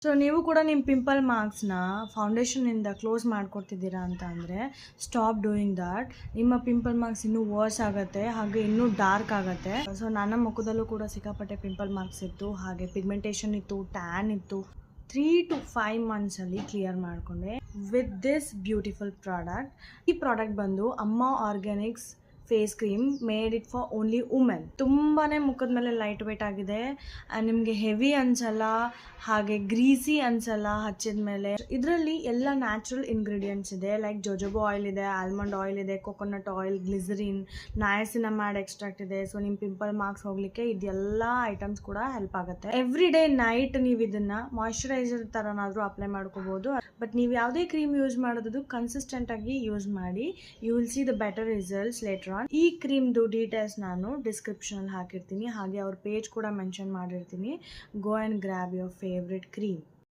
So ನೀವು ಕೂಡ ನಿಮ್ಮ ಪಿಂಪಲ್ ಮಾರ್ಕ್ಸ್ನ ಫೌಂಡೇಶನಿಂದ ಕ್ಲೋಸ್ ಮಾಡ್ಕೊಡ್ತಿದ್ದೀರಾ ಅಂತ ಅಂದರೆ ಸ್ಟಾಪ್ ಡೂಯಿಂಗ್ ದಟ್. ನಿಮ್ಮ ಪಿಂಪಲ್ ಮಾರ್ಕ್ಸ್ ಇನ್ನೂ ವರ್ಸ್ ಆಗುತ್ತೆ, ಹಾಗೆ ಇನ್ನೂ ಡಾರ್ಕ್ ಆಗುತ್ತೆ. ಸೊ ನನ್ನ ಮುಖದಲ್ಲೂ ಕೂಡ ಸಿಕ್ಕಾಪಟ್ಟೆ ಪಿಂಪಲ್ ಮಾರ್ಕ್ಸ್ ಇತ್ತು, ಹಾಗೆ ಪಿಗ್ಮೆಂಟೇಷನ್ ಇತ್ತು, ಟ್ಯಾನ್ ಇತ್ತು. 3 to 5 ಮಂತ್ಸಲ್ಲಿ ಕ್ಲಿಯರ್ ಮಾಡಿಕೊಂಡೆ ವಿತ್ ದಿಸ್ ಬ್ಯೂಟಿಫುಲ್ ಪ್ರಾಡಕ್ಟ್. ಈ ಪ್ರಾಡಕ್ಟ್ ಬಂದು Amma organics face cream, made it for only women. ತುಂಬಾ ಮುಖದ ಮೇಲೆ ಲೈಟ್ ವೇಟ್ ಆಗಿದೆ, ನಿಮಗೆ ಹೆವಿ ಅನ್ಸಲ್ಲ, ಹಾಗೆ ಗ್ರೀಸಿ ಅನ್ಸಲ್ಲ ಹಚ್ಚಿದ ಮೇಲೆ. ಇದರಲ್ಲಿ ಎಲ್ಲ ನ್ಯಾಚುರಲ್ ಇಂಗ್ರೀಡಿಯೆಂಟ್ಸ್ ಇದೆ, ಲೈಕ್ ಜೋಜೋಬಾ ಆಯಿಲ್ ಇದೆ, ಆಲ್ಮಂಡ್ ಆಯಿಲ್ ಇದೆ, ಕೊಕೊನಟ್ ಆಯಿಲ್, ಗ್ಲಿಸರಿನ್, ನಯಾಸಿನಮೈಡ್ ಎಕ್ಸ್ಟ್ರಾಕ್ಟ್ ಇದೆ. ಸೊ ನಿಮ್ಮ ಪಿಂಪಲ್ ಮಾರ್ಕ್ಸ್ ಹೋಗ್ಲಿಕ್ಕೆ ಇದೆಲ್ಲ ಐಟಮ್ಸ್ ಕೂಡ ಹೆಲ್ಪ್ ಆಗುತ್ತೆ. ಎವ್ರಿ ಡೇ ನೈಟ್ ನೀವು ಇದನ್ನ ಮಾಯಿಶ್ಚರೈಸರ್ ಥರನಾದರೂ ಅಪ್ಲೈ ಮಾಡ್ಕೋಬಹುದು. ಬಟ್ ನೀವು ಯಾವುದೇ ಕ್ರೀಮ್ ಯೂಸ್ ಮಾಡೋದು ಕನ್ಸಿಸ್ಟೆಂಟ್ ಆಗಿ ಯೂಸ್ ಮಾಡಿ, you will see the better results later on. ಈ ಕ್ರೀಮ್ದು ಡೀಟೇಲ್ಸ್ ನಾನು ಡಿಸ್ಕ್ರಿಪ್ಷನಲ್ಲಿ ಹಾಕಿರ್ತೀನಿ, ಹಾಗೆ ಅವ್ರ ಪೇಜ್ ಕೂಡ ಮೆನ್ಷನ್ ಮಾಡಿರ್ತೀನಿ. Go and grab your favourite cream.